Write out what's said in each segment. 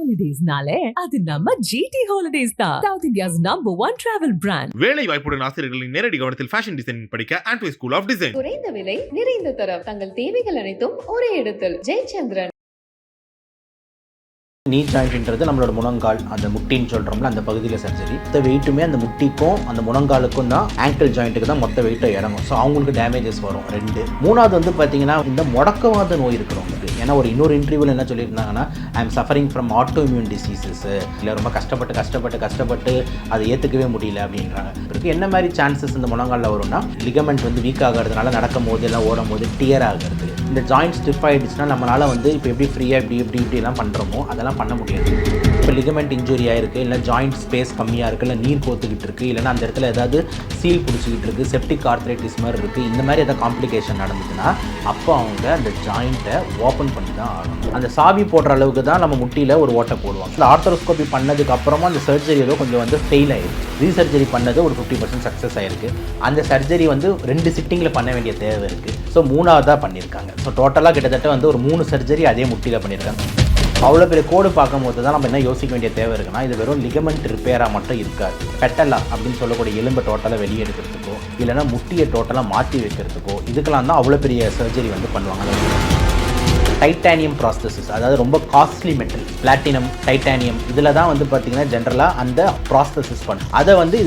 ஹாலிடேஸ்னாலே அது நம்ம GT Holidays தான். South India's #1 travel brand. வேலை வாய்ப்புடன் ஆசிரியர்களின் நேரடி கவனத்தில் ஃபேஷன் டிசைனிங் படிக்க ஆண்ட்வே ஸ்கூல் ஆஃப் டிசைன். குறைந்த விலை, நிறைந்த தரம், தங்கள் தேவைகள் அனைத்தும் ஒரே இடத்தில். ஜெயச்சந்திரன். நீ ஜாயிண்ட்ன்றது நம்மளோட முழங்கால், அந்த முட்டின்னு சொல்கிறோம்ல, அந்த பகுதியில் சர்ஜரி. மொத்த வெயிட்டுமே அந்த முட்டிக்கும் அந்த முழங்காலுக்கும் தான், ஆங்கிள் ஜாயிண்ட்டுக்கு தான் மொத்த வெயிட்டை இறங்கும். ஸோ அவங்களுக்கு டேமேஜஸ் வரும் 2. 3வது வந்து பார்த்தீங்கன்னா இந்த முடக்கவாத நோய் இருக்கிறவங்களுக்கு. ஏன்னா ஒரு இன்னொரு இன்டர்வியூவில் என்ன சொல்லியிருந்தாங்கன்னா, I am suffering from autoimmune diseases, இல்லை ரொம்ப கஷ்டப்பட்டு அதை ஏற்றுக்கவே முடியல அப்படின்றாங்க. இதுக்கு என்ன மாதிரி சான்சஸ் இந்த முழங்காலில் வரும்னா, லிகமெண்ட் வந்து வீக் ஆகிறதுனால நடக்கும் போது எல்லாம் ஓடும் போது டியர் ஆகிறது. இந்த ஜாயிண்ட் ஸ்டிஃப் ஆகிடுச்சுன்னா நம்மளால் வந்து இப்போ எப்படி ஃப்ரீயாக இப்படிலாம் பண்ணுறோமோ அதெல்லாம் பண்ண முடியாது. இப்போ லிகமெண்ட் இன்ஜுரி ஆகிருக்கு, இல்லை ஜாயிண்ட் ஸ்பேஸ் கம்மியாக இருக்குது, இல்லை நீர் கோத்துக்கிட்டு இருக்குது, இல்லைனா அந்த இடத்துல ஏதாவது சீல் பிடிச்சிக்கிட்டு இருக்குது, செப்டிக் ஆர்த்ரைட்டிஸ் மாதிரி இருக்குது, இந்த மாதிரி ஏதாவது காம்ப்ளிகேஷன் நடந்துச்சுன்னா அப்போ அவங்க அந்த ஜாயிண்ட்டை ஓப்பன் பண்ணி தான் ஆகணும். அந்த சாவி போடுற அளவுக்கு தான் நம்ம முட்டியில் ஒரு ஓட்டை போடுவாங்க. இந்த ஆர்த்தரோஸ்கோபி பண்ணதுக்கு அப்புறமா அந்த சர்ஜரி ஏதோ கொஞ்சம் வந்து ஃபெயில் ஆகிருக்கு. ரீசர்ஜரி பண்ணது ஒரு 50% சக்ஸஸ் ஆகிருக்கு. அந்த சர்ஜரி வந்து 2 சிட்டிங்கில் பண்ண வேண்டிய தேவை இருக்குது. ஸோ 3ஆவதாக பண்ணியிருக்காங்க. ஸோ டோட்டலாக கிட்டத்தட்ட வந்து ஒரு 3 சர்ஜரி அதே முட்டியில் பண்ணியிருக்காங்க. அவ்வளோ பெரிய கோடு பார்க்கும்போது தான் நம்ம என்ன யோசிக்க வேண்டிய தேவை இருக்குன்னா, இது வெறும் லிகமெண்ட் ரிப்பேராக மட்டும் இருக்காது. பெட்டலா அப்படின்னு சொல்லக்கூடிய எலும்பை டோட்டலாக வெளியே எடுக்கிறதுக்கோ, இல்லைனா முட்டியை டோட்டலாக மாற்றி வைக்கிறதுக்கோ, இதுக்கெல்லாம் தான் அவ்வளோ பெரிய சர்ஜரி வந்து பண்ணுவாங்க. டைட்டானியம் ப்ராஸ்தசிஸ், அதாவது ரொம்ப காஸ்ட்லி மெட்டல், பிளாட்டினம், டைட்டானியம், இதில் தான் வந்து பார்த்திங்கன்னா ஜென்ரலாக அந்த ப்ராஸ்தசிஸ் பண்ணும். அதை வந்து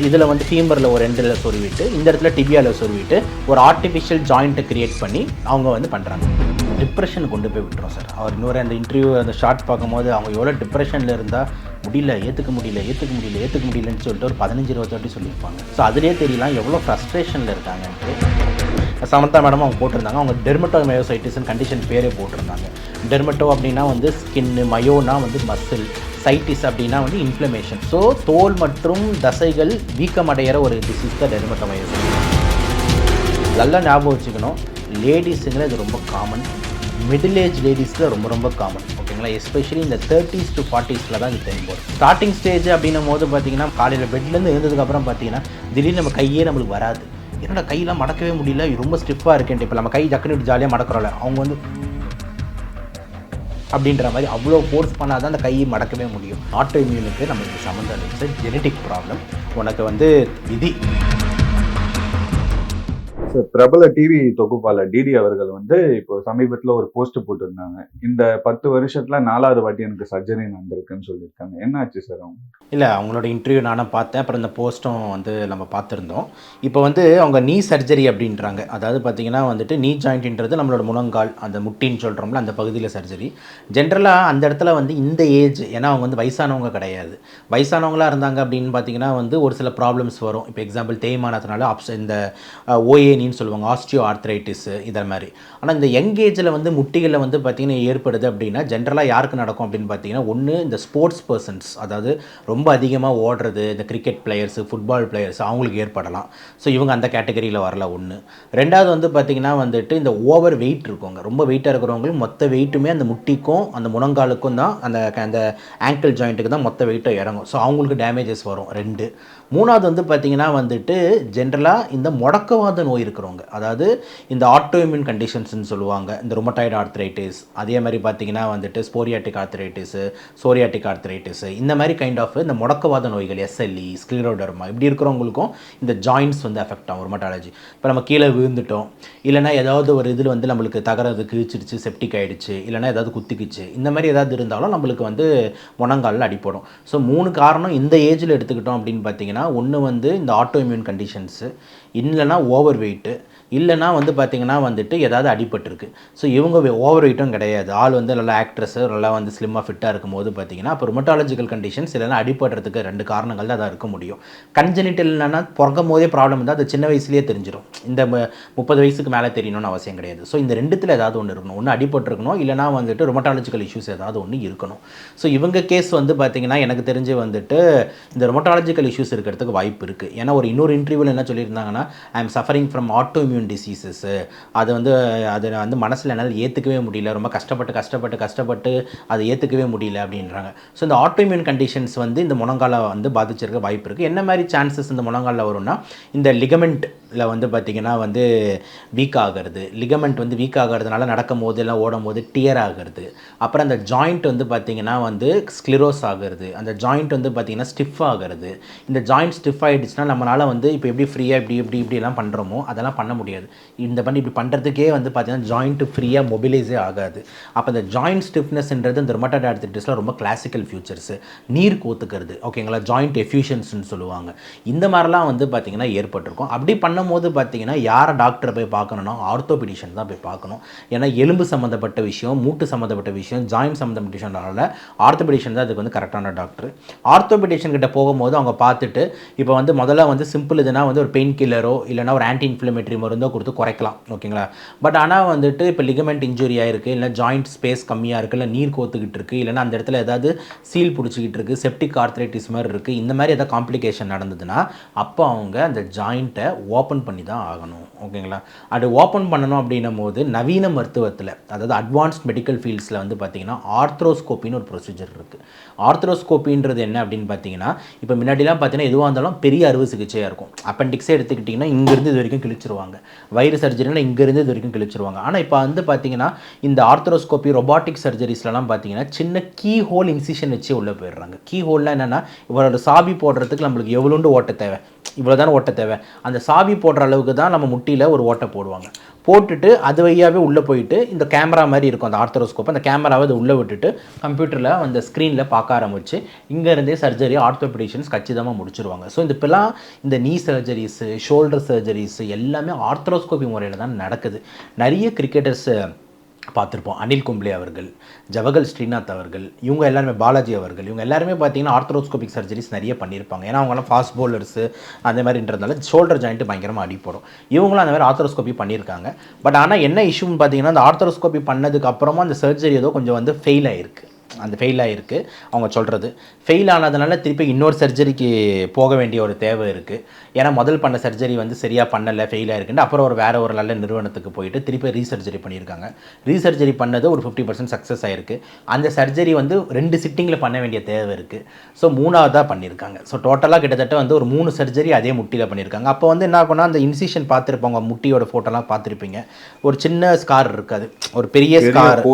இதில் வந்து ஃபீமரில் ஒரு எண்டில் சொருவிட்டு, இந்த இடத்துல டிபியாவில் சொருவிட்டு ஒரு ஆர்டிஃபிஷியல் ஜாயிண்ட்டை கிரியேட் பண்ணி அவங்க வந்து பண்ணுறாங்க. டிப்ரெஷன் கொண்டு போய் விட்டுரும் சார். அவர் இன்னொரு அந்த இன்டர்வியூ அந்த ஷார்ட் பார்க்கும்போது அவங்க எவ்வளோ டிப்ரெஷனில் இருந்தால் ஏற்றுக்க முடியலன்னு சொல்லிட்டு ஒரு 15-20 வாட்டி சொல்லியிருப்பாங்க. ஸோ அதிலே தெரியலாம் எவ்வளோ ஃப்ரஸ்ட்ரேஷனில் இருக்காங்கன்ட்டு. சமந்தா மேடம் அவங்க போட்டிருந்தாங்க, அவங்க டெர்மட்டோமயோசைட்டிஸ்னு கண்டிஷன் பேரே போட்டிருந்தாங்க. டெர்மட்டோ அப்படின்னா வந்து ஸ்கின்னு, மயோனா வந்து மசில், சைட்டிஸ் அப்படின்னா வந்து இன்ஃப்ளமேஷன். ஸோ தோல் மற்றும் தசைகள் வீக்கமடைகிற ஒரு டிசீஸ் தான் டெர்மட்டோமயோசைட்டிஸ். நல்லா ஞாபகம் வச்சுக்கணும், லேடிஸுங்கில் இது ரொம்ப காமன், மிடில் ஏஜ் லேடிஸில் ரொம்ப காமன், ஓகேங்களா. எஸ்பெஷலி இந்த 30s to 40s தான் இது தெரியும். ஸ்டார்டிங் ஸ்டேஜ் அப்படின்னும் போது பார்த்தீங்கன்னா, காலையில் பெட்லேருந்து எழுந்ததுக்கப்புறம் பார்த்தீங்கன்னா திடீர்னு நம்ம கையே நம்மளுக்கு வராது. என்னோட கையெல்லாம் மடக்கவே முடியல, ரொம்ப ஸ்டிஃபாக இருக்குன்ட்டு. இப்போ நம்ம கை ஜக்குன்னு ஜாலியாக மடக்கிறோம்ல, அவங்க வந்து அப்படின்ற மாதிரி அவ்வளோ ஃபோர்ஸ் பண்ணால் தான் அந்த கையை மடக்கவே முடியும். ஆட்டோ இம்யூனுக்கு நம்மளுக்கு சம்மந்தம் இல்லை, ஜெனட்டிக் ப்ராப்ளம், உனக்கு வந்து விதி. பிரபல டிவி தொகுப்பாளர் டிடி அவர்கள் வந்து இப்போ சமீபத்தில் ஒரு போஸ்ட் போட்டிருந்தாங்க, இந்த 10 வருஷத்துல 4வது வாட்டி எனக்கு சர்ஜரி நடந்திருக்குன்னு சொல்லியிருக்காங்க. என்ன ஆச்சு சார் அவங்க? இல்லை, அவங்களோட இன்டர்வியூ நானும் பார்த்தேன், அப்புறம் இந்த போஸ்ட்டும் வந்து நம்ம பார்த்துருந்தோம். இப்போ வந்து அவங்க நீ சர்ஜரி அப்படின்றாங்க. அதாவது பார்த்தீங்கன்னா வந்துட்டு நீ ஜாயிண்ட்ன்றது நம்மளோட முழங்கால், அந்த முட்டின்னு சொல்கிறோம்ல, அந்த பகுதியில் சர்ஜரி. ஜென்ரலாக அந்த இடத்துல வந்து இந்த ஏஜ், ஏன்னா அவங்க வந்து வயசானவங்க கிடையாது. வயசானவங்களாக இருந்தாங்க அப்படின்னு பார்த்தீங்கன்னா வந்து ஒரு சில ப்ராப்ளம்ஸ் வரும். இப்போ எக்ஸாம்பிள் தேய்மானத்தினால இந்த ஓஏனின்னு சொல்லுவாங்க, ஆஸ்டியோ ஆர்த்ரைட்டிஸ், இதை மாதிரி. ஆனால் இந்த யங் ஏஜில் வந்து முட்டிகளில் வந்து பார்த்திங்கன்னா ஏற்படுது அப்படின்னா ஜென்ரலாக யாருக்கு நடக்கும் அப்படின்னு பார்த்தீங்கன்னா, ஒன்று இந்த ஸ்போர்ட்ஸ் பர்சன்ஸ், அதாவது ரொம்ப அதிகமாக ஓடுறது, இந்த கிரிக்கெட் பிளேயர்ஸு, ஃபுட்பால் பிளேயர்ஸ், அவங்களுக்கு ஏற்படலாம். ஸோ இவங்க அந்த கேட்டகரியில் வரல ஒன்று. 2வது வந்து பார்த்திங்கன்னா வந்துட்டு இந்த ஓவர் வெயிட் இருக்கவங்க, ரொம்ப வெயிட்டாக இருக்கிறவங்களுக்கு மொத்த வெயிட்டுமே அந்த முட்டிக்கும் அந்த முழங்காலுக்கும் தான், அந்த ஆங்கிள் ஜாயிண்ட்டுக்கு தான் மொத்த வெயிட்டை இறங்கும். ஸோ அவங்களுக்கு டேமேஜஸ் வரும் 2. 3வது வந்து பார்த்திங்கன்னா வந்துட்டு ஜென்ரலாக இந்த முடக்கவாத நோய் இருக்கிறவங்க, அதாவது இந்த ஆட்டோ இம்யூன் கண்டிஷன்ஸ்னு சொல்லுவாங்க, இந்த ருமட்டாய்டு ஆர்த்ரைட்டிஸ், அதே மாதிரி பார்த்திங்கன்னா வந்துட்டு ஸ்போரியாட்டிக் ஆர்த்ரைட்டிஸு, சோரியாட்டிக் ஆர்த்ரைட்டிஸு, இந்த மாதிரி கைண்ட் ஆஃப் இந்த முடக்கவாத நோய்கள், SLE, ஸ்க்ளீரோடர்மா, இப்படி இருக்கிறவங்களுக்கும் இந்த ஜாயின்ட்ஸ் வந்து எஃபெக்ட் ஆகும், ருமட்டாலஜி. இப்போ நம்ம கீழே விழுந்துட்டோம், இல்லைனா ஏதாவது ஒரு இதில் வந்து நம்மளுக்கு தகரது கிழிச்சிருச்சு, செப்டிக் ஆகிடுச்சு, இல்லைனா ஏதாவது குத்திக்குச்சு, இந்த மாதிரி ஏதாவது இருந்தாலும் நம்மளுக்கு வந்து முழங்காலில் அடிப்படும். ஸோ 3 காரணம் இந்த ஏஜில் எடுத்துக்கிட்டோம் அப்படின்னு பார்த்தீங்கன்னா, ஒன்று வந்து இந்த ஆட்டோ இம்யூன் கண்டிஷன்ஸு, இல்லைனா ஓவர் வெயிட்டு, இல்லைனா வந்து பார்த்திங்கன்னா வந்துட்டு ஏதாவது அடிபட்டிருக்கு. ஸோ இவங்க ஓவர் வெயிட்டும் கிடையாது, ஆள் வந்து நல்லா ஆக்ட்ரஸு, நல்லா வந்து ஸ்லிம்மாக ஃபிட்டாக இருக்கும்போது பார்த்திங்கன்னா, அப்போ ருமட்டாலஜிக்கல் கண்டிஷன்ஸ் இல்லைனா அடிபடுறதுக்கு 2 காரணங்கள் தான் அதாக இருக்க முடியும். கன்ஜெனிட்டல் இல்லைனா பிறக்கும் போதே ப்ராப்ளம் இருந்தால் அது சின்ன வயசுலேயே தெரிஞ்சிடும், இந்த 30 வயசுக்கு மேலே தெரியணும்னு அவசியம் கிடையாது. ஸோ இந்த 2த்தில் ஏதாவது ஒன்று இருக்கணும், ஒன்று அடிபட்டிருக்கணும், இல்லைனா வந்துட்டு ருமட்டாலஜிக்கல் இஷ்யூஸ் ஏதாவது ஒன்று இருக்கணும். ஸோ இவங்க கேஸ் வந்து பார்த்திங்கன்னா எனக்கு தெரிஞ்சு வந்துட்டு இந்த ருமட்டாலஜிக்கல் இஷ்யூஸ் இருக்கிறதுக்கு வாய்ப்பு இருக்குது. ஏன்னா ஒரு இன்னொரு இன்டர்வியூவில் என்ன சொல்லியிருந்தாங்கன்னா, I am suffering from autoimmune diseases, அதை வந்து மனசில் என்னால் ஏற்றுக்கவே முடியல, ரொம்ப கஷ்டப்பட்டு அதை ஏற்றுக்கவே முடியல அப்படின்றாங்க. ஸோ இந்த ஆட்டோ இம்யூன் கண்டிஷன்ஸ் வந்து இந்த முழங்காலை வந்து பாதிச்சிருக்க வாய்ப்பு இருக்குது. என்ன மாதிரி சான்சஸ் இந்த முழங்காலில் வரும்னா, இந்த லிகமெண்ட் இல்லை வந்து பார்த்திங்கன்னா வந்து வீக் ஆகிறது, லிகமெண்ட் வந்து வீக் ஆகிறதுனால நடக்கும் போது எல்லாம் ஓடும் போது டியர் ஆகிறது, அப்புறம் அந்த ஜாயிண்ட் வந்து பார்த்திங்கன்னா வந்து ஸ்க்ளிரோஸ் ஆகிறது, அந்த ஜாயிண்ட் வந்து பார்த்திங்கன்னா ஸ்டிஃப் ஆகிறது. இந்த ஜாயிண்ட் ஸ்டிஃப் ஆகிடுச்சுன்னா நம்மளால் வந்து இப்போ எப்படி ஃப்ரீயாக இப்படிலாம் பண்ணுறோமோ அதெல்லாம் பண்ண முடியாது. இந்த பண்ணி இப்படி பண்ணுறதுக்கே வந்து பார்த்திங்கன்னா ஜாயிண்ட்டு ஃப்ரீயாக மொபிலைஸே ஆகாது. அப்போ இந்த ஜாயிண்ட் ஸ்டிஃப்னஸ்ன்றது இந்த ரொமட்டாய்டு ஆர்த்ரைட்டிஸில் ரொம்ப கிளாசிக்கல் ஃபியூச்சர்ஸு. நீர் கோத்துக்கிறது, ஓகேங்களா, ஜாயிண்ட் எஃப்யூஷன்ஸ்னு சொல்லுவாங்க. இந்த மாதிரிலாம் வந்து பார்த்திங்கன்னா ஏற்பட்டிருக்கும். அப்படி பண்ணும்போது பார்த்திங்கன்னா யாரை டாக்டரை போய் பார்க்கணுன்னா ஆர்த்தோபெடிஷன் தான் போய் பார்க்கணும். ஏன்னா எலும்பு சம்மந்தப்பட்ட விஷயம், மூட்டு சம்மந்தப்பட்ட விஷயம், ஜாயிண்ட் சம்மந்தப்பட்ட விஷயம்னால ஆர்த்தோபெடிஷன் தான் அதுக்கு வந்து கரெக்டான டாக்டர். ஆர்த்தோபெடிஷன் கிட்ட போகும்போது அவங்க பார்த்துட்டு இப்போ வந்து முதல்ல வந்து சிம்பிள் இதுனா வந்து ஒரு பெயின் கில்லரோ இல்லைனா ஒரு ஆன்டி இன்ஃப்ளமேட்டரி மருந்தோ கொடுத்து குறைக்கலாம், ஓகேங்களா. பட் ஆனால் வந்துட்டு இப்போ லிகமெண்ட் இன்ஜுரி ஆயிருக்கு, இல்லை ஜாயிண்ட் ஸ்பேஸ் கம்மியாக இருக்குது, இல்லை நீர் கோத்துக்கிட்டு இருக்குது, இல்லைனா அந்த இடத்துல ஏதாவது சீல் பிடிச்சிக்கிட்டு இருக்குது, செப்டிக் ஆர்த்ரைட்டிஸ் மாதிரி இருக்குது, இந்த மாதிரி ஏதாவது காம்ப்ளிகேஷன் நடந்ததுன்னா அப்போ அவங்க அந்த ஜாயிண்ட்டை ஓப்பன் பண்ணி தான் ஆகணும், ஓகேங்களா. அது ஓப்பன் பண்ணணும் அப்படின்னும் போது நவீன மருத்துவத்தில், அதாவது அட்வான்ஸ்ட் மெடிக்கல் ஃபீல்ட்ஸில் வந்து பார்த்திங்கன்னா ஆர்த்ரோஸ்கோப்பின்னு ஒரு ப்ரொசீஜர் இருக்குது. ஆர்த்ரோஸ்கோப்பின்றது என்ன அப்படின்னு பார்த்தீங்கன்னா, இப்போ முன்னாடிலாம் பார்த்தீங்கன்னா எதுவாக இருந்தாலும் பெரிய அறுவை சிகிச்சையாக இருக்கும். அப்பெண்டிக்ஸே எடுத்துக்கிட்டிங்கன்னா இங்கேருந்து இது வரைக்கும் கிழிச்சிருவாங்க, வயிறு சர்ஜரினா இங்கேருந்து இது வரைக்கும் கிழிச்சிருவாங்க. ஆனால் இப்போ வந்து பார்த்திங்கன்னா இந்த ஆர்த்ரோஸ்கோப்பி ரொபாட்டிக் சர்ஜரிஸ்லாம் பார்த்தீங்கன்னா சின்ன கீ ஹோல் இன்சிஷன் வச்சு உள்ளே போயிடுறாங்க. கீ ஹோல்லாம் என்னென்னா இவரோட சாபி போடுறதுக்கு நம்மளுக்கு எவ்வளோண்டு ஓட்ட தேவை, இவ்வளோ தானே ஓட்ட தேவை, அந்த சாவி போடுற அளவுக்கு தான் நம்ம முட்டியில் ஒரு ஓட்டை போடுவாங்க. போட்டுட்டு அது வழியாகவே உள்ளே போயிட்டு இந்த கேமரா மாதிரி இருக்கும் அந்த ஆர்த்தரோஸ்கோப், அந்த கேமராவை அது உள்ளே விட்டுட்டு கம்ப்யூட்டரில் அந்த ஸ்க்ரீனில் பார்க்க ஆரம்பிச்சு இங்கேருந்தே சர்ஜரி ஆர்த்தோபெடிஷன்ஸ் கச்சிதமாக முடிச்சிருவாங்க. ஸோ இந்த இப்போலாம் இந்த நீ சர்ஜரிஸு, ஷோல்டர் சர்ஜரிஸு எல்லாமே ஆர்த்தரோஸ்கோபி முறையில் தான் நடக்குது. நிறைய கிரிக்கெட்டர்ஸ் பார்த்துருப்போம், அனில் கும்ப்ளே அவர்கள், ஜவஹர் ஸ்ரீநாத் அவர்கள், இவங்க எல்லாருமே, பாலாஜி அவர்கள், இவங்க எல்லாருமே பார்த்தீங்கன்னா ஆர்த்ரோஸ்கோபிக் சர்ஜரிஸ் நிறைய பண்ணியிருப்பாங்க. ஏன்னா அவங்களாம் ஃபாஸ்ட் பவுலர்ஸு அந்த மாதிரின்றதுனால ஷோல்டர் ஜாயிண்ட்டு பயங்கரமாக அடிப்படும். இவங்களும் அந்த மாதிரி ஆர்த்ரோஸ்கோபி பண்ணியிருக்காங்க. பட் ஆனால் என்ன இஷ்யூன்னு பார்த்தீங்கன்னா அந்த ஆர்த்ரோஸ்கோபி பண்ணதுக்கு அப்புறமா அந்த சர்ஜரி ஏதோ கொஞ்சம் வந்து ஃபெயில் ஆகிருக்கு. அந்த ஃபெயில் ஆகிருக்கு அவங்க சொல்கிறது. ஃபெயில் ஆனதுனால திருப்பி இன்னொரு சர்ஜரிக்கு போக வேண்டிய ஒரு தேவை இருக்குது. ஏன்னா முதல் பண்ண சர்ஜரி வந்து சரியாக பண்ணலை, ஃபெயில் ஆகிருக்குன்னு அப்புறம் வேறு ஒரு நல்ல நிறுவனத்துக்கு போயிட்டு திருப்பி ரீசர்ஜரி பண்ணியிருக்காங்க. ரீசர்ஜரி பண்ணது ஒரு 50% சக்ஸஸ் ஆகிருக்கு. அந்த சர்ஜரி வந்து 2 சிட்டிங்கில் பண்ண வேண்டிய தேவை இருக்குது. ஸோ 3ஆவதாக பண்ணியிருக்காங்க. ஸோ டோட்டலாக கிட்டத்தட்ட வந்து ஒரு 3 சர்ஜரி அதே முட்டியில் பண்ணியிருக்காங்க. அப்போ வந்து என்ன ஆகும்னா அந்த இன்சிஷன் பார்த்துருப்பாங்க, முட்டியோட ஃபோட்டோலாம் பார்த்துருப்பீங்க, ஒரு சின்ன ஸ்கார் இருக்காது, ஒரு பெரிய ஸ்கார்,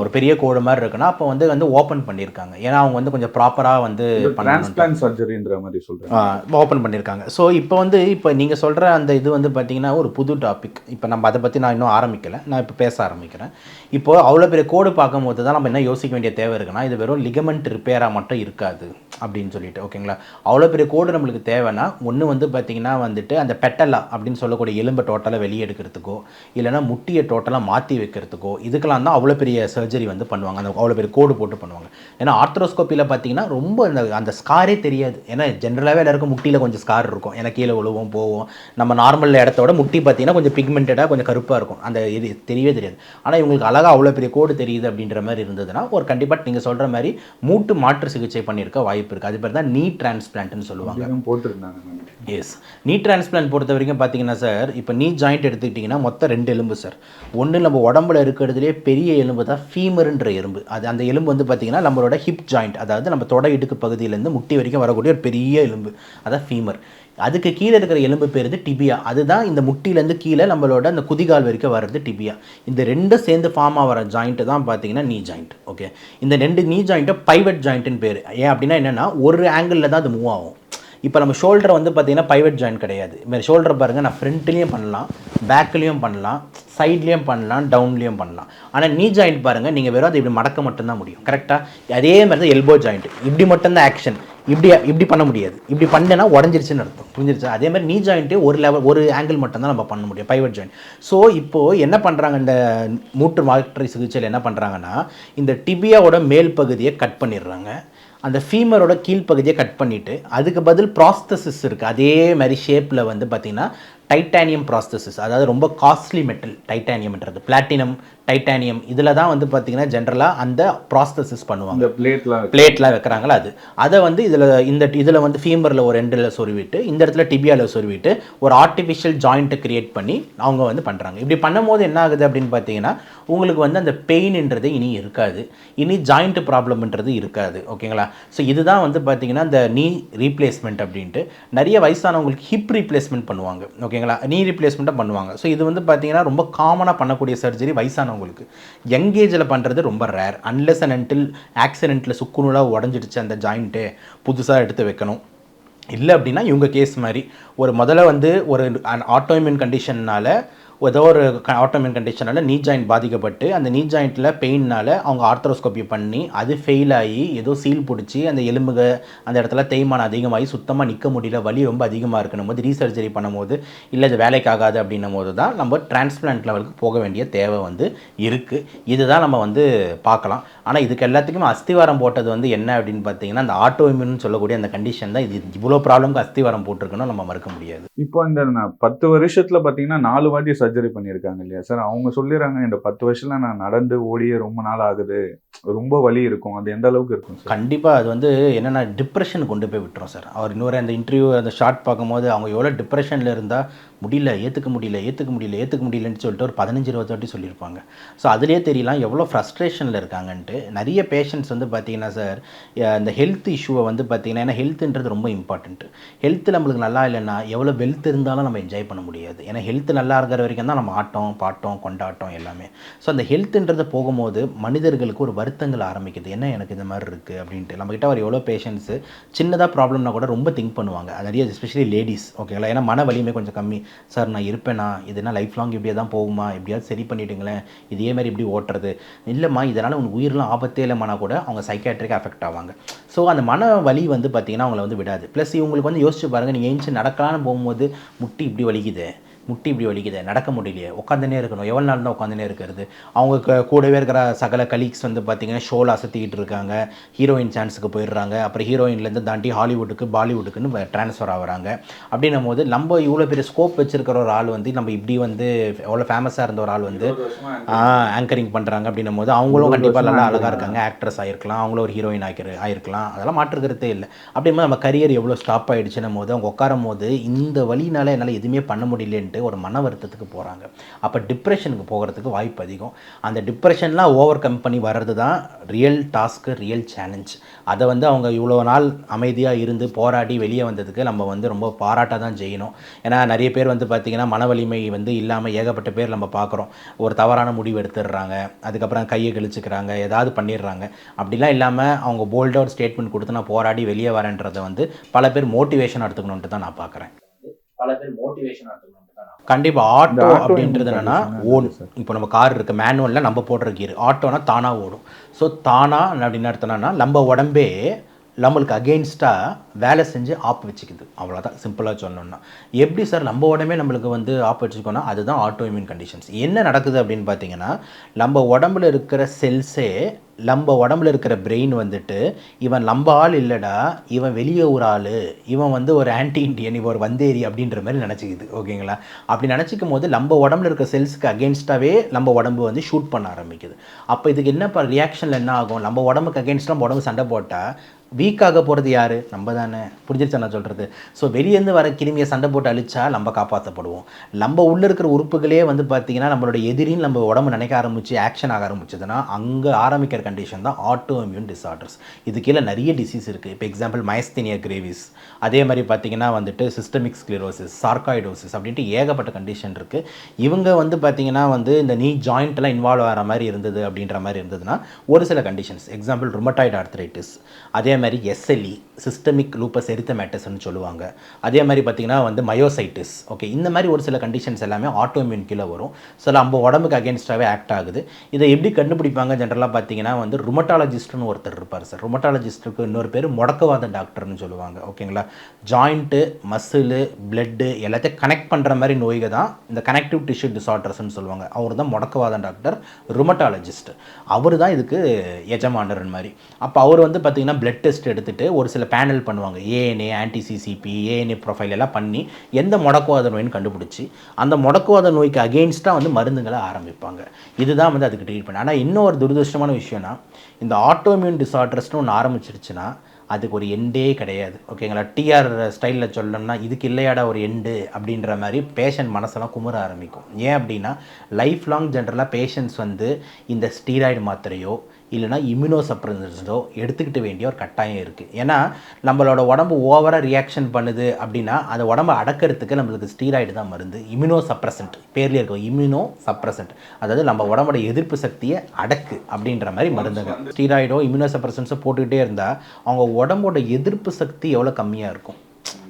ஒரு பெரிய கோடு மாதிரி இருக்குன்னா அப்போ வந்து ஓப்பன் பண்ணியிருக்காங்க. ஏன்னா அவங்க வந்து கொஞ்சம் ப்ராப்பராக வந்து டிரான்ஸ்பிளான்ட் சர்ஜரின்ற மாதிரி சொல்கிறாங்க, ஓப்பன் பண்ணியிருக்காங்க. ஸோ இப்போ நீங்கள் சொல்கிற அந்த இது வந்து பார்த்திங்கன்னா ஒரு புது டாபிக். இப்போ நம்ம அதை பற்றி நான் இன்னும் ஆரம்பிக்கலை, நான் இப்போ பேச ஆரம்பிக்கிறேன். இப்போது அவ்வளோ பெரிய கோடு பார்க்கும்போது தான் நம்ம என்ன யோசிக்க வேண்டிய தேவை இருக்குன்னா இது வெறும் லிகமெண்ட் ரிப்பேராக மட்டும் இருக்காது அப்படின்னு சொல்லிட்டு, ஓகேங்களா. அவ்வளோ பெரிய கோடு நம்மளுக்கு தேவைன்னா ஒன்று வந்து பார்த்திங்கன்னா வந்துட்டு அந்த பெட்டலா அப்படின்னு சொல்லக்கூடிய எலும்பை டோட்டலாக வெளியே எடுக்கிறதுக்கோ இல்லைனா முட்டியை டோட்டலாக மாற்றி வைக்கிறதுக்கோ இதுக்கெல்லாம் தான் அவ்வளோ பெரிய சர்ஜரி வந்து பண்ணுவாங்க, அந்த அவ்வளோ பெரிய கோடு போட்டு பண்ணுவாங்க. ஏன்னா ஆர்த்ரோஸ்கோப்பியில் பார்த்தீங்கன்னா ரொம்ப அந்த ஸ்காரே தெரியாது. ஏன்னா ஜென்ரலாகவே எல்லாருக்கும் முட்டியில் கொஞ்சம் ஸ்கார் இருக்கும், ஏன்னா கீழே விழுவோம் போவோம். நம்ம நார்மல் இடத்தோட முட்டி பார்த்தீங்கன்னா கொஞ்சம் பிக்மெண்டடாக கொஞ்சம் கருப்பாக இருக்கும், அந்த இது தெரியவே தெரியாது. ஆனால் இவங்களுக்கு அழகாக அவ்வளோ பெரிய கோடு தெரியுது அப்படின்ற மாதிரி இருந்ததுன்னா ஒரு கண்டிப்பாக நீங்கள் சொல்கிற மாதிரி மூட்டு மாற்று சிகிச்சை பண்ணியிருக்க வாய்ப்பு இருக்குது. அது பேர் தான் நீ டிரான்ஸ்பிளான்ட்னு சொல்லுவாங்க. எஸ், நீ டிரான்ஸ்பிளான்ட் பொறுத்த வரைக்கும் பார்த்தீங்கன்னா சார், இப்போ நீ ஜாயிண்ட் எடுத்துக்கிட்டிங்கன்னா மொத்தம் 2 எலும்பு சார். ஒன்று நம்ம உடம்புல இருக்கிறதுலே பெரிய எலும்பு தான் ஃபீமர்ன்ற எலும்பு. அந்த எலும்பு வந்து பார்த்திங்கன்னா நம்மளோட ஹிப் ஜாயிண்ட், அதாவது நம்ம தொடை இடுக்கு பகுதியிலேருந்து முட்டி வரைக்கும் வரக்கூடிய ஒரு பெரிய எலும்பு, அதான் ஃபீமர். அதுக்கு கீழே இருக்கிற எலும்பு பேர் டிபியா, அதுதான் இந்த முட்டிலேருந்து கீழே நம்மளோட அந்த குதிகால் வரைக்கும் வர்றது டிபியா. இந்த 2 சேர்ந்து ஃபார்ம் ஆகிற ஜாயிண்ட்டு தான் பார்த்தீங்கன்னா நீ ஜாயிண்ட். ஓகே, இந்த 2 நீ ஜாயிண்ட்டை பைவட் ஜாயிண்ட்டுன்னு பேர். ஏன் அப்படின்னா என்னென்னா ஒரு ஆங்கிளில் தான் அது மூவ் ஆகும். இப்போ நம்ம ஷோல்டரை வந்து பார்த்திங்கன்னா பைவட் ஜாயிண்ட் கிடையாது. இதுமாதிரி ஷோல்டரை பாருங்கள், நான் ஃப்ரண்ட்லேயும் பண்ணலாம், பேக்லேயும் பண்ணலாம், சைட்லேயும் பண்ணலாம், டவுன்லேயும் பண்ணலாம். ஆனால் நீ ஜாயிண்ட் பாருங்கள், நீங்கள் வெறும் அது இப்படி மடக்க மட்டும்தான் முடியும், கரெக்டாக. அதே மாதிரி தான் எல்போ ஜாயிண்ட், இப்படி மட்டும்தான் ஆக்ஷன், இப்படி பண்ண முடியாது. இப்படி பண்ணேன்னா உடஞ்சிருச்சுன்னு அர்த்தம், புரிஞ்சிருச்சு. அதே மாதிரி நீ ஜாயிண்ட்டு ஒரு ஆங்கிள் மட்டும்தான் நம்ம பண்ண முடியும், பைவட் ஜாயிண்ட். ஸோ இப்போது என்ன பண்ணுறாங்க, இந்த மூட்டு மாற்று சிகிச்சையில் என்ன பண்ணுறாங்கன்னா இந்த டிபியாவோட மேல் பகுதியை கட் பண்ணிடுறாங்க, அந்த ஃபீமரோட கீழ்ப்பகுதியை கட் பண்ணிவிட்டு அதுக்கு பதில் ப்ராஸ்தசிஸ் இருக்குது. அதே மாதிரி ஷேப்பில் வந்து பார்த்திங்கன்னா டைட்டானியம் ப்ராஸ்தசிஸ், அதாவது ரொம்ப காஸ்ட்லி மெட்டல் டைட்டானியம்ன்றது, பிளாட்டினம் டைட்டானியம் இதில் தான் வந்து பார்த்தீங்கன்னா ஜென்ரலாக அந்த ப்ராஸ்தசிஸ் பண்ணுவாங்க. இந்த பிளேட்லாம் வைக்கிறாங்களா அது. அதை வந்து இதில் வந்து ஃபீமரில் ஒரு எண்டில் சொருவிட்டு இந்த இடத்துல டிபியாவில் சொருவிட்டு ஒரு ஆர்டிஃபிஷியல் ஜாயிண்ட்டை கிரியேட் பண்ணி அவங்க வந்து பண்ணுறாங்க. இப்படி பண்ணும்போது என்ன ஆகுது அப்படின்னு பார்த்தீங்கன்னா உங்களுக்கு வந்து அந்த பெயின்ன்றது இனி இருக்காது, இனி ஜாயிண்ட் ப்ராப்ளம்ன்றது இருக்காது. ஓகேங்களா? ஸோ இதுதான் வந்து பார்த்தீங்கன்னா இந்த நீ ரீப்ளேஸ்மெண்ட் அப்படின்ட்டு. நிறைய வயசானவங்களுக்கு ஹிப் ரீப்ளேஸ்மெண்ட் பண்ணுவாங்க. ஓகேங்களா? நீ ரீப்ளேஸ்மெண்ட்டாக பண்ணுவாங்க. ஸோ இது வந்து பார்த்தீங்கன்னா ரொம்ப காமனாக பண்ணக்கூடிய சர்ஜரி வயசானவங்களுக்கு. யங் ஏஜில் பண்ணுறது ரொம்ப ரேர். அன்லெஸ் அண்ட் அன்டில் ஆக்சிடெண்ட்டில் சுக்குநூலாக உடஞ்சிடுச்சு அந்த ஜாயிண்ட்டு புதுசாக எடுத்து வைக்கணும். இல்லை அப்படின்னா இவங்க கேஸ் மாதிரி முதல்ல வந்து ஒரு ஆட்டோஇம்யூன் கண்டிஷன்னால் ஏதோ ஒரு ஆட்டோமின் கண்டிஷனால் நீ ஜாயிண்ட் பாதிக்கப்பட்டு அந்த நீ ஜாயிண்ட்டில் பெயின்னால் அவங்க ஆர்த்ரோஸ்கோப்பி பண்ணி அது ஃபெயில் ஆகி ஏதோ சீல் பிடிச்சி அந்த எலும்புக அந்த இடத்துல தேய்மானம் அதிகமாகி சுத்தமாக நிற்க முடியல, வலி ரொம்ப அதிகமாக இருக்கணும் போது ரீசர்ஜரி பண்ணும்போது இல்லை இது வேலைக்கு ஆகாது அப்படின்னும் போது தான் நம்ம டிரான்ஸ்பிளான்ட் லெவலுக்கு போக வேண்டிய தேவை வந்து இருக்குது. இதுதான் நம்ம வந்து பார்க்கலாம். ஆனால் இதுக்கு எல்லாத்துக்குமே அஸ்திவாரம் போட்டது வந்து என்ன அப்படின்னு பார்த்தீங்கன்னா அந்த ஆட்டோஇம்யூன் சொல்லக்கூடிய அந்த கண்டிஷன் தான். இது இவ்வளோ ப்ராப்ளம்க்கு அஸ்திவாரம் போட்டிருக்கணும் நம்ம மறுக்க முடியாது. இப்போ இந்த 10 வருஷத்தில் பார்த்தீங்கன்னா 4 வாட்டி சர்ஜரி பண்ணியிருக்காங்க இல்லையா சார்? அவங்க சொல்லிடுறாங்க இந்த 10 வருஷத்துல நான் நடந்து ஓடியே ரொம்ப நாள் ஆகுது, ரொம்ப வலி இருக்கும். அது எந்த அளவுக்கு இருக்கும் சார்? கண்டிப்பாக அது வந்து என்னென்னா டிப்ரெஷன் கொண்டு போய் விட்டுரும் சார். அவர் இன்னொரு அந்த இன்டர்வியூ அந்த ஷார்ட் பார்க்கும்போது அவங்க எவ்வளோ டிப்ரெஷனில் இருந்தால் ஏற்றுக்க முடியலன்னு சொல்லிட்டு ஒரு 15-20 வாட்டி சொல்லியிருப்பாங்க. ஸோ அதுலேயே தெரியலாம் எவ்வளோ ஃப்ரஸ்ட்ரேஷனில் இருக்காங்கன்ட்டு. நிறைய பேஷண்ட்ஸ் வந்து பார்த்திங்கன்னா சார் இந்த ஹெல்த் இஷ்யூவை வந்து பார்த்திங்கன்னா ஏன்னா ஹெல்த்துன்றது ரொம்ப இம்பார்ட்டன்ட்டு. ஹெல்த்து நம்மளுக்கு நல்லா இல்லைன்னா எவ்வளோ வெல்த் இருந்தாலும் நம்ம என்ஜாய் பண்ண முடியாது. ஏன்னா ஹெல்த் நல்லா இருக்கிற வரைக்கும் தான் நம்ம ஆட்டம் பாட்டம் கொண்டாட்டம் எல்லாமே. ஸோ அந்த ஹெல்த்துன்றது போகும்போது மனிதர்களுக்கு ஒரு வருத்தங்கள் ஆரம்பிக்குது. என்ன எனக்கு இந்த மாதிரி இருக்குது அப்படின்ட்டு. நம்மக்கிட்ட ஒரு எவ்வளோ பேஷண்ட்ஸு சின்னதாக ப்ராப்ளம்னா கூட ரொம்ப திங்க் பண்ணுவாங்க. நிறைய எஸ்பெஷலி லேடிஸ். ஓகேங்களா? ஏன்னா மன வலிமை கொஞ்சம் கம்மி. சார் நான் இருப்பேனா, இதுனா லைஃப் லாங் இப்படியே தான் போகுமா, எப்படியாவது சரி பண்ணிவிடுங்களேன், இதே மாதிரி இப்படி ஓட்டுறது இல்லைம்மா, இதனால் உனக்கு உயிரெலாம் ஆபத்தே இல்லைம்மானா கூட அவங்க சைக்காட்ரிக் அஃபெக்ட் ஆவாங்க. ஸோ அந்த மன வலி வந்து பார்த்திங்கன்னா அவங்கள வந்து விடாது. ப்ளஸ் இவங்களுக்கு வந்து யோசிச்சு பாருங்கள், நீங்கள் ஏஞ்சி நடக்கலான்னு போகும்போது முட்டி இப்படி வலிக்குது, நடக்க முடியலையே, உட்காந்துனே இருக்கணும், எவ்வளோ நாள் தான் உட்காந்துனே இருக்கிறது. அவங்க கூடவே இருக்கிற சகல கலீக்ஸ் வந்து பார்த்திங்கன்னா ஷோவில் அசத்திக்கிட்டு இருக்காங்க, ஹீரோயின் சான்ஸுக்கு போயிடுறாங்க, அப்புறம் ஹீரோயின்லேருந்து தாண்டி ஹாலிவுட்டுக்கு பாலிவுட்டுக்குன்னு ட்ரான்ஸ்ஃபர் ஆகிறாங்க. அப்படின்னும் போது நம்ம இவ்வளோ பெரிய ஸ்கோப் வச்சுருக்கிற ஒரு ஆள் வந்து நம்ம இப்படி வந்து எவ்வளோ ஃபேமஸாக இருந்த ஒரு ஆள் வந்து ஆங்கரிங் பண்ணுறாங்க. அப்படின்னும் போது அவங்களும் கண்டிப்பாக நல்லா அழகாக இருக்காங்க, ஆக்ட்ரஸ் ஆகிருக்கலாம், அவங்களும் ஒரு ஹீரோயின் ஆகிருக்கலாம், அதெல்லாம் மாற்றுக்கிறதே இல்லை. அப்படிங்கும்போது நம்ம கரியர் எவ்வளோ ஸ்டாப் ஆகிடுச்சுன்னும் போது அவங்க உட்காரும் போது இந்த வழியினால் என்னால் எதுவுமே பண்ண முடியலன்ட்டு ஒரு மன வருத்தத்துக்கு போகிறாங்க. அப்போ டிப்ரெஷனுக்கு போகிறதுக்கு வாய்ப்பு அதிகம். அந்த டிப்ரெஷன்லாம் ஓவர் கம் பண்ணி வர்றது தான் ரியல் டாஸ்க்கு, ரியல் சேலஞ்ச். அதை வந்து அவங்க இவ்வளோ நாள் அமைதியாக இருந்து போராடி வெளியே வந்ததுக்கு நம்ம வந்து ரொம்ப பாராட்ட தான் செய்யணும். ஏன்னா நிறைய பேர் வந்து பார்த்திங்கன்னா மன வலிமை வந்து இல்லாமல் ஏகப்பட்ட பேர் நம்ம பார்க்குறோம். ஒரு தவறான முடிவு எடுத்துடுறாங்க, அதுக்கப்புறம் கையை கழிச்சுக்கிறாங்க, ஏதாவது பண்ணிடுறாங்க. அப்படிலாம் இல்லாமல் அவங்க போல்டாக ஒரு ஸ்டேட்மெண்ட் கொடுத்து நான் போராடி வெளியே வரேன்றதை வந்து பல பேர் மோட்டிவேஷன் எடுத்துக்கணுன்ட்டு தான் நான் பார்க்குறேன். கண்டிப்பாக ஆட்டோ அப்படின்றது என்னென்னா ஓன். இப்போ நம்ம கார் இருக்குது, மேனுவலில் நம்ம போடுற கீர். ஆட்டோனா தானாக ஓடும். ஸோ தானாக அப்படின்னு அர்த்தம்னா நம்ம உடம்பே நம்மளுக்கு அகெயின்ஸ்டாக வேலை செஞ்சு ஆப் வச்சுக்குது. அவ்வளோதான் சிம்பிளாக சொன்னோன்னா. எப்படி சார் நம்ம உடம்பே நம்மளுக்கு வந்து ஆப் வச்சுக்கோன்னா அதுதான் ஆட்டோ இம்யூன் கண்டிஷன்ஸ். என்ன நடக்குது அப்படின்னு பார்த்தீங்கன்னா நம்ம உடம்புல இருக்கிற செல்ஸே நம்ம உடம்புல இருக்கிற பிரெயின் வந்துட்டு இவன் நம்ம ஆள் இல்லைடா, இவன் வெளியே ஒரு ஆள், இவன் வந்து ஒரு ஆன்டி இண்டியன், இவன் ஒரு வந்தேரி அப்படின்ற மாதிரி நினச்சிக்குது. ஓகேங்களா? அப்படி நினச்சிக்கும் போது நம்ம உடம்புல இருக்கிற செல்ஸுக்கு அகெயின்ஸ்டாகவே நம்ம உடம்பு வந்து ஷூட் பண்ண ஆரம்பிக்குது. அப்போ இதுக்கு என்ன ரியாக்ஷனில் என்ன ஆகும்? நம்ம உடம்புக்கு அகெயின்ஸ்டாக நம்ம உடம்பு சண்டை போட்டால் வீக்காக போகிறது யார்? நம்ம தானே. புரிஞ்சிருச்சா நான் சொல்கிறது? ஸோ வெளியேருந்து வர கிருமியை சண்டை போட்டு அழிச்சா நம்ம காப்பாற்றப்படுவோம். நம்ம உள்ளே இருக்கிற உறுப்புகளே வந்து பார்த்திங்கன்னா நம்மளோட எதிரின்னு நம்ம உடம்பு நினைக்க ஆரம்பித்து ஆக்ஷன் ஆக ஆரம்பிச்சதுன்னா அங்கே ஆரம்பிக்கிற கண்டிஷன் தான் ஆட்டோ இம்யூன் டிஸார்டர்ஸ். இது கீழே நிறைய டிசீஸ் இருக்குது. இப்போ எக்ஸாம்பிள் மயஸ்தீனியா கிரேவிஸ், அதே மாதிரி பார்த்திங்கன்னா வந்துட்டு சிஸ்டமிக் ஸ்க்ளரோசிஸ், சார்காய்டோசிஸ் அப்படின்ட்டு ஏகப்பட்ட கண்டிஷன் இருக்குது. இவங்க வந்து பார்த்திங்கன்னா வந்து இந்த நீ ஜாயிண்ட்லாம் இன்வால்வ் ஆகிற மாதிரி இருந்தது அப்படின்ற மாதிரி இருந்ததுன்னா ஒரு சில கண்டிஷன்ஸ், எக்ஸாம்பிள் ருமட்டாய்டு ஆர்த்ரைட்டிஸ், அதே மாதிரி எஸ்எல்இ சிஸ்டமிக் லூப்பஸ் எரித்தமேட்டஸ்ன்னு சொல்லுவாங்க, அதே மாதிரி பார்த்திங்கன்னா வந்து மயோசைட்டிஸ். ஓகே, இந்த மாதிரி ஒரு சில கண்டிஷன்ஸ் எல்லாமே ஆட்டோஇம்யூன் கீழே வரும். ஸோ நம்ம உடம்புக்கு அகேன்ஸ்டாகவே ஆக்ட் ஆகுது. இதை எப்படி கண்டுபிடிப்பாங்க? ஜென்ரலாக பார்த்திங்கன்னா வந்து ருமட்டாலஜிஸ்ட்னு ஒருத்தர் இருப்பார் சார். ருமட்டாலஜிஸ்ட்டுக்கு இன்னொரு பேர் முடக்கவாத டாக்டர்னு சொல்லுவாங்க. ஓகேங்களா? ஜாயிண்ட்டு, மசிலு, பிளட்டு எல்லாத்தையும் கனெக்ட் பண்ணுற மாதிரி நோய்கள் தான் இந்த கனெக்டிவ் டிஷ்யூ டிஸார்டர்ஸ்ன்னு சொல்லுவாங்க. அவர் தான் முடக்கவாத டாக்டர், ருமட்டாலஜிஸ்ட். அவர் தான் இதுக்கு எஜமானர் மாதிரி. அப்போ அவர் வந்து பார்த்திங்கன்னா பிளட் டெஸ்ட் எடுத்துகிட்டு ஒரு சில பேனல் பண்ணுவாங்க, ஏஎன்ஏ, ஆன்டி-சிசிபி, ஏஎன்ஏ ப்ரொஃபைல் எல்லாம் பண்ணி எந்த முடக்குவாத நோயின்னு கண்டுபிடிச்சி அந்த முடக்குவாத நோய்க்கு அகெயின்ஸ்டாக வந்து மருந்துங்களை ஆரம்பிப்பாங்க. இதுதான் வந்து அதுக்கு ட்ரீட்மெண்ட். ஆனால் இன்னும் ஒரு துரதிருஷ்டமான விஷயம்னா, இந்த ஆட்டோமியூன் டிசார்டர்ஸ்னு ஒன்று ஆரம்பிச்சிருச்சுன்னா அதுக்கு ஒரு எண்டே கிடையாது. ஓகேங்களா? டிஆர் ஸ்டைலில் சொல்லணும்னா இதுக்கு இல்லையாடா ஒரு எண்டு அப்படின்ற மாதிரி பேஷண்ட் மனசெல்லாம் குமுற ஆரம்பிக்கும். ஏன் அப்படின்னா லைஃப் லாங் ஜென்ரலாக பேஷண்ட்ஸ் வந்து இந்த ஸ்டீராய்டு மாத்திரையோ இல்லைனா இம்யூனோ சப்ரசன்ஸோ எடுத்துக்கிட்டு வேண்டிய ஒரு கட்டாயம் இருக்குது. ஏன்னா நம்மளோட உடம்பு ஓவராக ரியாக்ஷன் பண்ணுது அப்படின்னா அந்த உடம்பை அடக்கிறதுக்கு நம்மளுக்கு ஸ்டீராய்டு தான் மருந்து. இம்யூனோ சப்ரசன்ட் பேர்லேயே இருக்கும், இம்யூனோ சப்ரசன்ட், அதாவது நம்ம உடம்போட எதிர்ப்பு சக்தியை அடக்கு அப்படின்ற மாதிரி மருந்துங்க. ஸ்டீராய்டோ இம்யூனோ சப்ரசன்ஸோ போட்டுக்கிட்டே இருந்தால் அவங்க உடம்போட எதிர்ப்பு சக்தி எவ்வளோ கம்மியாக இருக்கும்,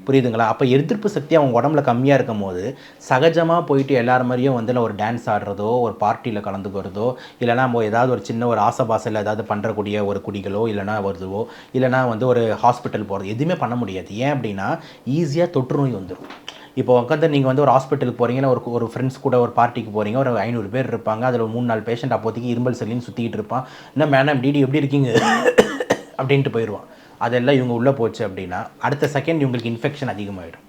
புரியுதுங்களா? அப்போ எதிர்ப்பு சக்தி அவங்க உடம்புல கம்மியாக இருக்கும் போது சகஜமாக போயிட்டு எல்லார் மாதிரியும் வந்து ஒரு டான்ஸ் ஆடுறதோ, ஒரு பார்ட்டியில் கலந்துக்கிறதோ, இல்லைனா நம்ம ஏதாவது ஒரு சின்ன ஒரு ஆசைபாசையில் ஏதாவது பண்ணுறக்கூடிய ஒரு குடிகளோ, இல்லைனா வருதுவோ, இல்லைனா வந்து ஒரு ஹாஸ்பிட்டல் போகிறது எதுவுமே பண்ண முடியாது. ஏன் அப்படின்னா ஈஸியாக தொற்று நோய் வந்துடும். இப்போ உட்காந்து நீங்கள் வந்து ஒரு ஹாஸ்பிட்டலுக்கு போகிறீங்கன்னா ஒரு ஃப்ரெண்ட்ஸ் கூட ஒரு பார்ட்டிக்கு போகிறீங்க, ஒரு 500 பேர் இருப்பாங்க, அதில் ஒரு 3-4 பேஷண்ட் அப்போதைக்கு இரும்பல் சளின்னு சுற்றிக்கிட்டு இருப்பான். என்ன மேடம் டிடி எப்படி இருக்கீங்க அப்படின்ட்டு போயிடுவான். அதெல்லாம் இவங்க உள்ளே போச்சு அப்படின்னா அடுத்த செகண்ட் இவங்களுக்கு இன்ஃபெக்ஷன் அதிகமாகிடும்.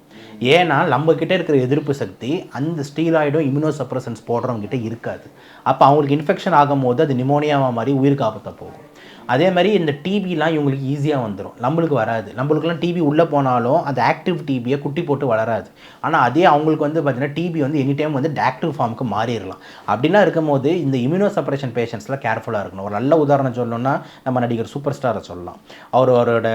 ஏன்னா நம்மக்கிட்ட இருக்கிற எதிர்ப்பு சக்தி அந்த ஸ்டீராய்டும் இம்யூனோ சப்ரசன்ஸ் போடுறவங்ககிட்ட இருக்காது. அப்போ அவங்களுக்கு இன்ஃபெக்ஷன் ஆகும் போது அது நிமோனியாவாக மாதிரி உயிருக்கு ஆபத்தாக போகும். அதே மாதிரி இந்த டிபிலாம் இவங்களுக்கு ஈஸியாக வந்துடும், நம்மளுக்கு வராது. நம்மளுக்குலாம் டிபி உள்ளே போனாலும் அந்த ஆக்டிவ் டிபியை குட்டி போட்டு வளராது. ஆனால் அதே அவங்களுக்கு வந்து பார்த்திங்கன்னா டிபி வந்து எனி டைம் வந்து ஆக்டிவ் ஃபார்முக்கு மாறிடலாம். அப்படிலாம் இருக்கும்போது இந்த இம்யூனோ சப்ரேஷன் பேஷண்ட்ஸ்லாம் கேர்ஃபுல்லாக இருக்கணும். ஒரு நல்ல உதாரணம் சொல்லணும்னா நம்ம நடிகர் சூப்பர் ஸ்டாரை சொல்லலாம். அவரோட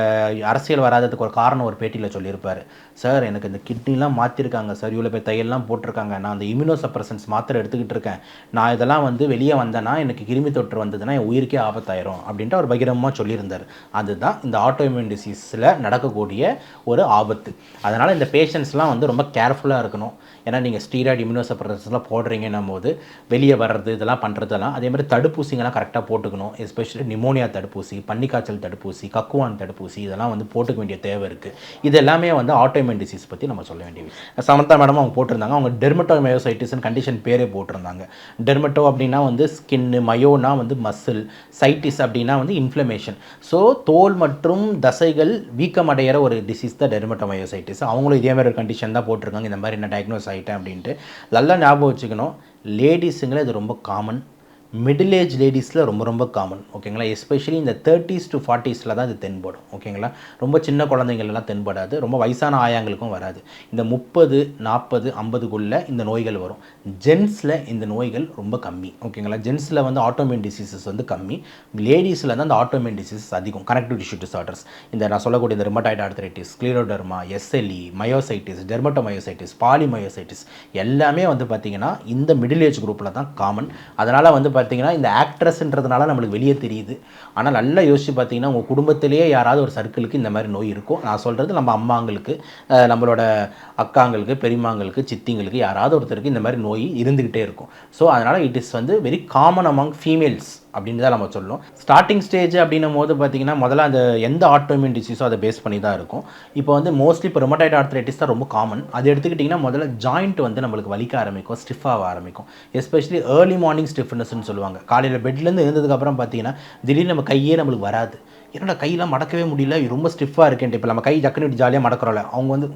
அரசியல் வராததுக்கு ஒரு காரணம் ஒரு பேட்டியில் சொல்லியிருப்பார். சார் எனக்கு இந்த கிட்னிலாம் மாற்றிருக்காங்க சார், இவ்வளோ பேர் தையெல்லாம் போட்டிருக்காங்க, நான் அந்த இம்யூனோ சப்ரசன்ஸ் மாத்திரை எடுத்துக்கிட்டு இருக்கேன், நான் இதெல்லாம் வந்து வெளியே வந்தேன்னா எனக்கு கிருமி தொற்று வந்ததுன்னா என் உயிருக்கே ஆபத்தாயிரும் அப்படின்ட்டு அவர் பகிரங்கமாக சொல்லியிருந்தார். அதுதான் இந்த ஆட்டோஇம்யூன் டிசீஸில் நடக்கக்கூடிய ஒரு ஆபத்து. அதனால் இந்த பேஷண்ட்ஸ்லாம் வந்து ரொம்ப கேர்ஃபுல்லாக இருக்கணும். ஏன்னா நீங்கள் ஸ்டீராய்டு இம்யூனோ சப்ரசன்ஸ்லாம் போடுறீங்கன்னும் போது வெளியே வர்றது இதெல்லாம் பண்ணுறதெல்லாம் அதே மாதிரி தடுப்பூசிங்கெல்லாம் கரெக்டாக போட்டுக்கணும். எஸ்பெஷலி நிமோனியா தடுப்பூசி, பன்னிக்காய்ச்சல் தடுப்பூசி, கக்குவான் தடுப்பூசி இதெல்லாம் வந்து போட்டுக்க வேண்டிய தேவை இருக்குது. இது எல்லாமே வந்து ஆட்டோஇம்யூன் டிசீஸ் பற்றி நம்ம சொல்ல வேண்டிய விஷயம். சமந்தா மேடம் அவங்க போட்டிருந்தாங்க, அவங்க டெர்மட்டோமயோசைட்டிஸ்னு கண்டிஷன் பேரே போட்டிருந்தாங்க. டெர்மட்டோ அப்படின்னா வந்து ஸ்கின்னு, மயோனா வந்து மசில், சைட்டிஸ் அப்படின்னா வந்து இன்ஃப்ளமேஷன். ஸோ தோல் மற்றும் தசைகள் வீக்கமடைகிற ஒரு டிசீஸ் தான் டெர்மட்டோமயோசைட்டிஸ். அவங்களும் இதே மாதிரி ஒரு கண்டிஷன் தான் போட்டிருக்காங்க. இந்த மாதிரி நான் டயக்னோஸ் ஆகிட்டேன் அப்படின்ட்டு நல்லா ஞாபகம் வச்சுக்கணும். லேடிஸுங்களே இது ரொம்ப காமன், மிடில் ஏஜ் லேடிஸில் ரொம்ப ரொம்ப காமன். ஓகேங்களா? எஸ்பெஷலி இந்த 30s to 40s தான் இது தென்படும். ஓகேங்களா? ரொம்ப சின்ன குழந்தைங்கள்லாம் தென்படாது, ரொம்ப வயசான ஆயாங்களுக்கும் வராது. இந்த 30, 40, 50க்குள்ளே இந்த நோய்கள் வரும். ஜென்ஸில் இந்த நோய்கள் ரொம்ப கம்மி. ஓகேங்களா? ஜென்ஸில் வந்து ஆட்டோமியூன் டிசீசஸ் வந்து கம்மி, லேடிஸில் தான் அந்த ஆட்டோமியூன் டிசீசஸ் அதிகம். கனெக்டிவ் டிஷ்யூ டிசார்டர்ஸ், இந்த நான் சொல்லக்கூடிய இந்த ரிமட்டாய்டு ஆர்த்ரைட்டிஸ், ஸ்க்ளீரோடெர்மா, எஸ்எல்இ, மயோசைட்டிஸ், டெர்மட்டோமயோசைட்டிஸ், பாலிமயோசைட்டிஸ் எல்லாமே வந்து பார்த்திங்கன்னா இந்த மிடில் ஏஜ் குரூப்பில் தான் காமன். அதனால் வந்து பார்த்தீங்கன்னா இந்த ஆக்ட்ரஸ்ன்றதுனால நம்மளுக்கு வெளியே தெரியுது. ஆனால் நல்லா யோசிச்சு பார்த்தீங்கன்னா உங்கள் குடும்பத்திலேயே யாராவது ஒரு சர்க்கிளுக்கு இந்த மாதிரி நோய் இருக்கும். நான் சொல்கிறது நம்ம அம்மாங்களுக்கு, நம்மளோட அக்காங்களுக்கு, பெரியம்மாங்களுக்கு, சித்திங்களுக்கு யாராவது ஒருத்தருக்கு இந்த மாதிரி நோய் இருந்துக்கிட்டே இருக்கும். ஸோ அதனால் இட் இஸ் வந்து வெரி காமன் அமாங் ஃபீமேல்ஸ் அப்படின்னு தான் நம்ம சொல்லணும். ஸ்டார்டிங் ஸ்டேஜ் அப்படின்னும் போது பார்த்திங்கன்னா முதல்ல அந்த எந்த ஆட்டோமியூன் டிசீஸோ அதை பேஸ் பண்ணி தான் இருக்கும். இப்போ வந்து மோஸ்ட்லி இப்போ ருமட்டாய்டு ஆர்த்ரைட்டிஸ் தான் ரொம்ப காமன். அது எடுத்துக்கிட்டிங்கன்னா முதல்ல ஜாயிண்ட் வந்து நம்மளுக்கு வலிக்க ஆரம்பிக்கும், ஸ்டிஃபாக ஆரம்பிக்கும். எஸ்பெஷலி ஏர்லி மார்னிங் ஸ்டிஃப்னஸ்ன்னு சொல்லுவாங்க. காலையில் பெட்லேருந்து எழுந்ததுக்கப்புறம் பார்த்தீங்கன்னா திடீர்னு நம்ம கையே நம்மளுக்கு வராது. என்னோட கையெல்லாம் மடக்கவே முடியல, ரொம்ப ஸ்டிஃபாக இருக்கேன்ட்டு. இப்போ நம்ம கை ஜக்குன்னு ஜாலியாக மடக்கிறோம்ல, அவங்க வந்து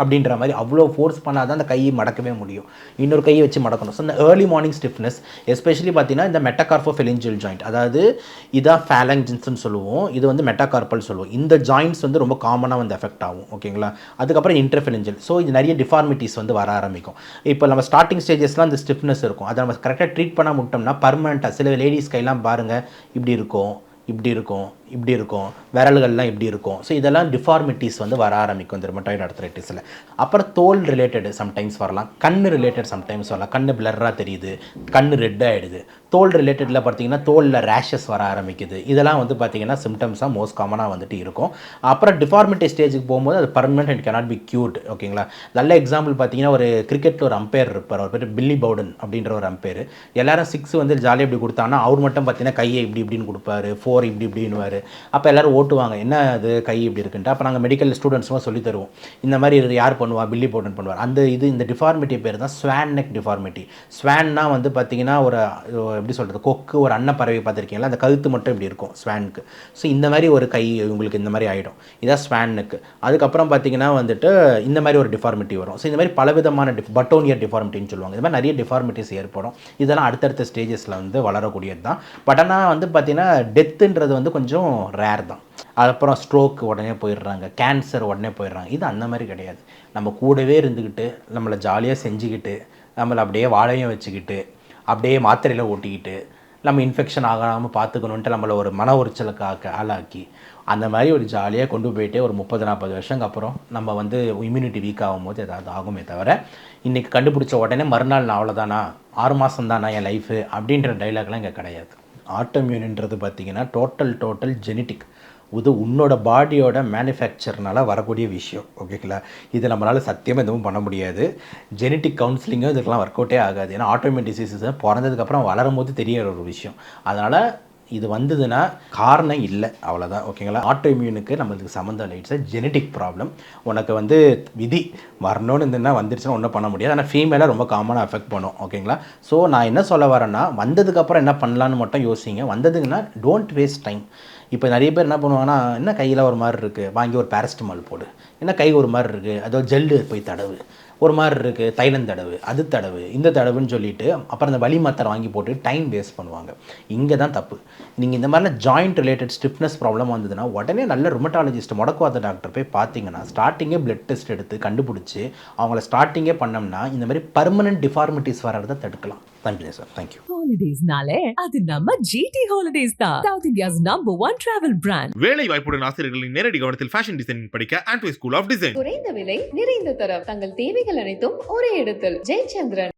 அப்படின்ற மாதிரி அவ்வளோ ஃபோர்ஸ் பண்ணால் தான் அந்த கையை மடக்கவே முடியும், இன்னொரு கையை வச்சு மடக்கணும். ஸோ இந்த ஏர்லி மார்னிங் ஸ்டிஃப்னஸ் எஸ்பெஷலி பார்த்தீங்கன்னா இந்த மெட்டகார்போஃபெலிஞ்சியல் ஜாயிண்ட், அதாவது இதான் ஃபேலங்ஜின்ஸ்னு சொல்லுவோம், இது வந்து மெட்டகார்பல் சொல்லுவோம். இந்த ஜாயிண்ட்ஸ் வந்து ரொம்ப காமனாக வந்து எஃபெக்ட் ஆகும். ஓகேங்களா? அதுக்கப்புறம் இன்டர்ஃபெலிஞ்சியல். ஸோ இது நிறைய டிஃபார்மிட்டிஸ் வந்து வர ஆரம்பிக்கும். இப்போ நம்ம ஸ்டார்டிங் ஸ்டேஜஸ்லாம் இந்த ஸ்டிஃப்னஸ் இருக்கும், அதை நம்ம கரெக்டாக ட்ரீட் பண்ண முட்டோம்னா பர்மனெண்ட்டாக சில லேடிஸ் கையெல்லாம் பாருங்கள் இப்படி இருக்கும், இப்படி இருக்கும், இப்படி இருக்கும், விரல்கள்லாம் இப்படி இருக்கும். ஸோ இதெல்லாம் டிஃபார்மிட்டிஸ் வந்து வர ஆரம்பிக்கும் இந்த ருமட்டாய்டு ஆர்த்ரைட்டிஸில். அப்புறம் தோல் ரிலேட்டட் சம்டைம்ஸ் வரலாம், கண் ரிலேட்டட் சம்டைம்ஸ் வரலாம். கண் பிளர்ராக தெரியுது, கண் ரெட் ஆகிடுது. தோல் ரிலேட்டடில் பார்த்திங்கன்னா தோலில் ரேஷஸ் வர ஆரம்பிக்குது. இதெல்லாம் வந்து பார்த்திங்கன்னா சிம்டம்ஸாக மோஸ்ட் காமனாக வந்துட்டு இருக்கும். அப்புறம் டிஃபார்மிட்டி ஸ்டேஜுக்கு போகும்போது அது permanent and cannot be cured. ஓகேங்களா? நல்ல எக்ஸாம்பிள் பார்த்திங்கன்னா ஒரு கிரிக்கெட்டில் ஒரு அம்பையர் இருப்பார், அவர் பேர் பில்லி பவுடன் அப்படின்ற ஒரு அம்பையர். எல்லாரும் 6 வந்து ஜாலியாக இப்படி கொடுத்தாங்கன்னா அவர் மட்டும் பார்த்திங்கன்னா கையை இப்படி இப்படின்னு கொடுப்பாரு, 4 இப்படி இப்படின்னுவார். அப்போ எல்லோரும் ஓட்டுவாங்க, என்ன அது கை இப்படி இருக்குன்ட்டு. அப்போ நாங்கள் மெடிக்கல் ஸ்டூடெண்ட்ஸும் சொல்லி தருவோம், இந்த மாதிரி இது யார் பண்ணுவா, பில்லி போர்டன் பண்ணுவார். இந்த டிஃபார்மிட்டி பேர் தான் ஸ்வான் நெக் டிஃபார்மிட்டி. ஸ்வான்னா வந்து பார்த்திங்கன்னா ஒரு எப்படி சொல்கிறது, கொக்கு ஒரு அன்னப்பறவை பார்த்துருக்கீங்களா, அந்த கழுத்து மட்டும் இப்படி இருக்கும் ஸ்வானுக்கு. ஸோ இந்த மாதிரி ஒரு கை உங்களுக்கு இந்த மாதிரி ஆகிடும், இதான் ஸ்வான் நெக்கு. அதுக்கப்புறம் பார்த்திங்கன்னா வந்துட்டு இந்த மாதிரி ஒரு டிஃபார்மிட்டி வரும். ஸோ இந்த மாதிரி பலவிதமான பட்டோனியர் டிஃபார்மிட்டின்னு சொல்லுவாங்க. இது மாதிரி நிறைய டிஃபார்மிட்டிஸ் ஏற்படும். இதெல்லாம் அடுத்தடுத்த ஸ்டேஜஸில் வந்து வளரக்கூடியது தான். பட் ஆனால் வந்து பார்த்திங்கன்னா டெத்துன்றது வந்து கொஞ்சம் ரேர் தான். அதுக்கப்புறம் ஸ்ட்ரோக் உடனே போயிடுறாங்க, கேன்சர் உடனே போயிடுறாங்க. இது அந்த மாதிரி கிடையாது. நம்ம கூடவே இருந்துக்கிட்டு நம்மளை ஜாலியாக செஞ்சுக்கிட்டு நம்மளை அப்படியே வாழையும் வச்சுக்கிட்டு அப்படியே மாத்திரையில் ஓட்டிக்கிட்டு நம்ம இன்ஃபெக்ஷன் ஆகாமல் பார்த்துக்கணுன்ட்டு நம்மளை ஒரு மன உளைச்சலுக்கு ஆளாக்கி அந்த மாதிரி ஒரு ஜாலியாக கொண்டு போயிட்டு ஒரு 30-40 வருஷங்க அப்புறம் நம்ம வந்து இம்யூனிட்டி வீக் ஆகும்போது ஏதாவது ஆகுமே தவிர, இன்றைக்கி கண்டுபிடிச்ச உடனே மறுநாள் நான் அவ்வளோதானா, 6 மாதம் தானா என் லைஃபு அப்படின்ற டைலாக்லாம் இங்கே கிடையாது. ஆட்டோமியூன்ன்றது பார்த்திங்கன்னா டோட்டல் ஜெனட்டிக். இது உன்னோட பாடியோட மேனுஃபேக்சர்னால வரக்கூடிய விஷயம். ஓகேங்களா, இது நம்மளால் சத்தியமாக எதுவும் பண்ண முடியாது. ஜெனட்டிக் கவுன்சிலிங்கும் இதுக்கெல்லாம் ஒர்க் அவுட்டே ஆகாது. ஏன்னா ஆட்டோமியூன் டிசீஸஸ் பிறந்ததுக்கப்புறம் வளரும் போது தெரிய ஒரு விஷயம். அதனால் இது வந்ததுன்னா காரணம் இல்லை, அவ்வளோதான். ஓகேங்களா, ஆட்டோமியூனுக்கு நம்மளுக்கு சம்மந்தம் இல்லை. It's genetic problem. உனக்கு வந்து விதி வரணும்னு இருந்துன்னா வந்துருச்சுன்னா ஒன்றும் பண்ண முடியாது. ஆனால் ஃபீமேலாக ரொம்ப காமனாக அஃபெக்ட் பண்ணும். ஓகேங்களா, ஸோ நான் என்ன சொல்ல வரேன்னா, வந்ததுக்கப்புறம் என்ன பண்ணலான்னு மட்டும் யோசிங்க. வந்ததுங்கன்னா டோன்ட் வேஸ்ட் டைம். இப்போ நிறைய பேர் என்ன பண்ணுவாங்கன்னா, என்ன கையில் ஒரு மாதிரி இருக்குது, வாங்கி ஒரு பேரஸ்டமால் போடு, என்ன கை ஒரு மாதிரி இருக்குது, அதோ ஜெல்லு போய் தடவு, ஒரு மாதிரி இருக்குது தைலம் தடவு, அது தடவு, இந்த தடவுன்னு சொல்லிவிட்டு அப்புறம் அந்த வலி மாத்திரை வாங்கி போட்டு டைம் வேஸ்ட் பண்ணுவாங்க. இங்கே தான் தப்பு. நீங்கள் இந்த மாதிரிலாம் ஜாயிண்ட் ரிலேட்டட் ஸ்டிஃப்னஸ் ப்ராப்ளம் வந்ததுன்னா உடனே நல்ல ருமட்டாலஜிஸ்ட், முடக்குவாத டாக்டர் போய் பார்த்தீங்கன்னா ஸ்டார்டிங்கே பிளட் டெஸ்ட் எடுத்து கண்டுபிடிச்சி அவங்கள ஸ்டார்டிங்கே பண்ணோம்னா இந்த மாதிரி பர்மனன்ட் டிஃபார்மிட்டிஸ் வர்றதை தடுக்கலாம். Thank you sir, thank you. ஹாலிடேஸ்னாலே அது நம்ம ஜிடி ஹாலிடேஸ் தான். South India's number 1 travel brand. வேலை வாய்ப்புடன் ஆசிரியர்களின் நேரடி கவனத்தில் ஃபேஷன் டிசைனிங் படிக்க ஆண்ட்வே ஸ்கூல் ஆஃப் டிசைன். குறைந்த விலை நிறைந்த தரம், தங்கள் தேவைகள் அனைத்தும் ஒரே இடத்தில். ஜெயச்சந்திரன்.